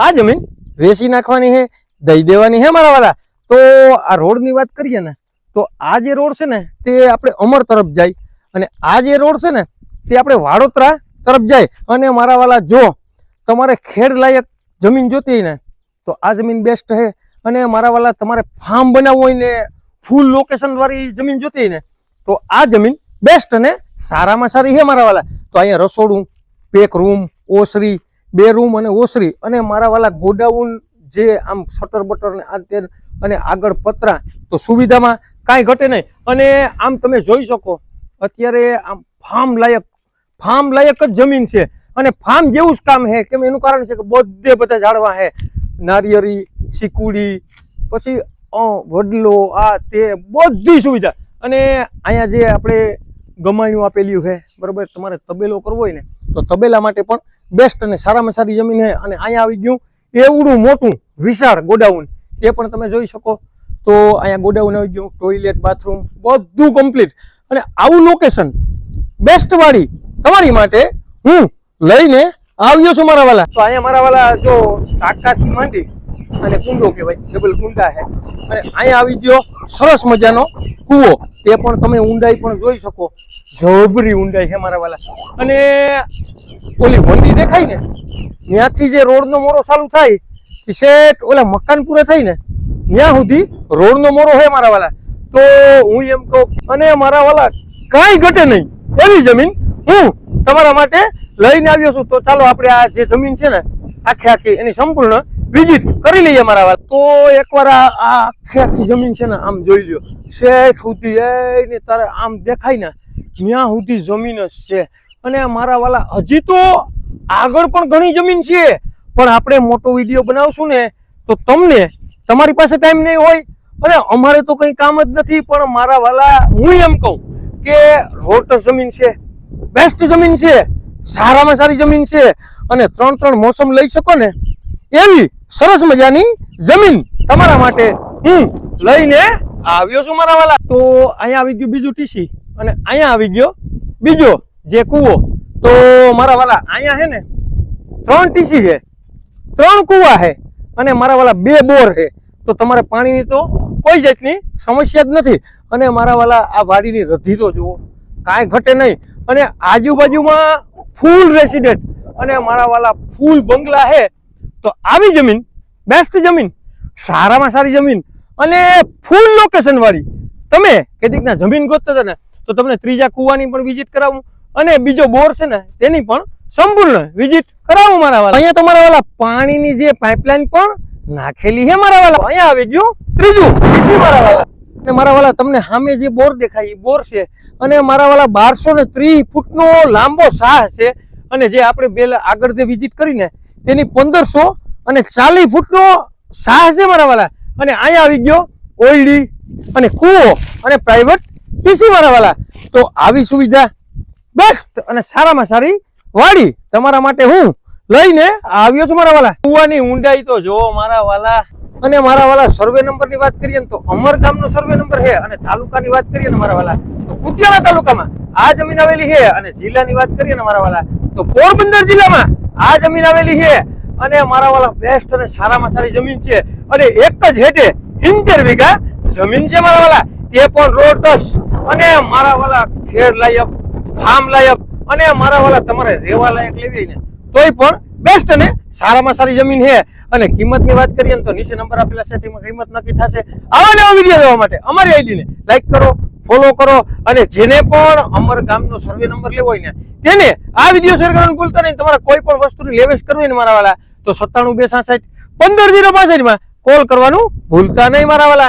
આ જમીન વેચી નાખવાની છે, દઈ દેવાની છે મારા વાલા। તો આ રોડની વાત કરીએ ને તો આ જે રોડ છે ને તે આપણે અમર તરફ જાય અને આ જે રોડ છે ને તે આપણે વાડોદરા તરફ જાય। અને મારા વાલા જો તમારે ખેડ લાયક જમીન જોતી હોય ને તો આ જમીન બેસ્ટ છે। અને મારા વાલા તમારે ફાર્મ બનાવવું હોય ને ફૂલ લોકેશન વાળી જમીન જોતી હોય ને તો આ જમીન બેસ્ટ અને સારામાં સારી છે મારા વાલા। તો અહીંયા રસોડું, પેક રૂમ, ઓસરી, 2 રૂમ અને ઓસરી અને મારા વાલા ગોડાઉન જે આમ શટર બટર ને આ તે અને આગળ પતરા, તો સુવિધામાં કાંઈ ઘટે નહીં। અને આમ તમે જોઈ શકો અત્યારે આમ ફાર્મ લાયક જ જમીન છે અને ફાર્મ જેવું જ કામ છે। કેમ એનું કારણ છે કે બધે બધા ઝાડવા છે, નારિયેળી, ચીકુડી, પછી વડલો, આ તે બધી સુવિધા। અને અહીંયા જે આપણે ગમાણ્યું આપેલું છે બરાબર, તમારે તબેલો કરવો હોય ને તો તબેલા માટે પણ બેસ્ટ અને સારામાં સારી જમીન છે। અને અહીંયા આવી ગયું એવડું મોટું વિશાળ ગોડાઉન, એ પણ તમે જોઈ શકો। તો અહીંયા ગોડાઉન આવી ગયું, ટોયલેટ, બાથરૂમ બધું કમ્પ્લીટ અને આવું લોકેશન બેસ્ટ વાળી તમારી માટે હું લઈને આવ્યો છું મારા વાલા। તો અહીંયા મારા વાલા જો ટાંકાથી માંડી અને કુંડો કહેવાય, ડબલ કુંડા છે અને અહીંયા આવી ગયો સરસ મજાનો કૂવો, તે પણ તમે ઊંડાઈ પણ જોઈ શકો, જબરી ઊંડાઈ છે મારા વાલા। અને ઓલી વંડી દેખાય ને ત્યાંથી જે રોડનો મોરો ચાલુ થાય શેઠ ઓલા મકાન પૂરા થાય ને ત્યાં સુધી રોડનો મોરો છે મારા વાલા। તો હું એમ કહું અને મારા વાલા કાંઈ ઘટે નહીં એવી જમીન હું તમારા માટે લઈને આવ્યો છું। તો ચાલો આપણે આ જે જમીન છે ને આખી એની સંપૂર્ણ વિઝિટ કરી લઈએ મારા વાલા। તો એકવાર આ આખી જમીન છે ને આમ જોઈ લ્યો, શેઠ સુધી એને તારે આમ દેખાય ને ત્યાં સુધી જમીન જ છે। અને મારા વાલા હજી તો આગળ પણ ઘણી જમીન છે, પણ આપણે મોટો વિડીયો બનાવશું ને તો તમને તમારી પાસે ટાઈમ નહીં હોય અને અમારે તો કંઈ કામ જ નથી। પણ મારા વાલા હું એમ કહું કે રોડ જમીન છે, બેસ્ટ જમીન છે, સારામાં સારી જમીન છે અને 3 મોસમ લઈ શકો ને એવી સરસ મજાની જમીન તમારા માટે હું લઈને આવ્યો છું મારા વાલા। તો અહીંયા આવી ગયું બીજું ટીસી અને અહીંયા આવી ગયો બીજો જે કૂવો। તો મારા વાલા અહીંયા છે ને 3 ટીસી છે, 3 કૂવા છે અને મારા વાલા 2 બોર છે। તો તમારે પાણીની તો કોઈ જાતની સમસ્યા જ નથી। અને મારા વાલા આ વાડીની રધી તો જુઓ, કાંઈ ઘટે નહીં અને આજુબાજુમાં ફૂલ રેસિડેન્ટ અને મારા વાલા ફૂલ બંગલા છે। તો આવી જમીન બેસ્ટ જમીન, સારામાં સારી જમીન અને ફૂલ લોકેશન વાળી તમે કેદીકના જમીન ગોતતા હતા ને તો તમને ત્રીજા કૂવાની પણ વિઝિટ કરાવું અને બીજો બોર છે ને તેની પણ સંપૂર્ણ વિઝિટ કરાવું મારા વાલા। અહીંયા તમારા વાલા પાણીની જે પાઇપલાઇન પણ નાખેલી છે મારા વાલા। અહીંયા આવી ગયું ત્રીજું ટીસી મારા વાલા। અને મારા વાલા તમને સામે જે બોર દેખાય એ બોર છે અને મારા વાલા 1230 ફૂટનો લાંબો શાહ છે અને જે આપણે આગળ જે વિઝિટ કરીને તેની 1540 ફૂટનો શાહ છે મારા વાલા। અને અહીંયા આવી ગયો ઓયડી અને કૂવો અને પ્રાઇવેટ ટીસી મારા વાલા। તો આવી સુવિધા બેસ્ટ અને સારામાં સારી વાડી તમારા માટે હું લઈને આવ્યો છું મારા વાલા। કૂવાની ઊંડાઈ તો જો મારા વાલા। અને મારા વાલા સર્વે નંબરની વાત કરીએ ને તો અમર ગામનો સર્વે નંબર છે અને તાલુકાની વાત કરીએ ને મારા વાલા તો કુતિયાણા તાલુકામાં આ જમીન આવેલી છે। અને જિલ્લાની વાત કરીએ ને મારા વાલા તો પોરબંદર જિલ્લામાં આ જમીન આવેલી છે। અને મારા વાલા બેસ્ટ અને સારામાં સારી જમીન છે અને એક જ હેઠે 70 વીઘા જમીન છે મારા વાલા, તે પણ રોડસ અને મારા વાલા ખેડ લાયક, ફાર્મ લાયક અને મારા વાલા તમારે રહેવા લાયક લેવી ને તોય પણ બેસ્ટ અને સારામાં સારી જમીન છે। અને કિંમતની વાત કરીએ ને તો નીચે નંબર આપેલા છે તેમાં કિંમત નક્કી થશે। આવા નવા વિડીયો જોવા માટે અમારી આઈડીને લાઈક કરો, ફોલો કરો અને જેને પણ અમર ગામનો સર્વે નંબર લેવો હોય ને તેને આ વિડીયો શેર કરવાનું ભૂલતા નહીં। તમારે કોઈ પણ વસ્તુની લેવેશ કરવી ને મારા વાલા તો 97 266 15 065 માં કોલ કરવાનું ભૂલતા નહીં મારા વાલા।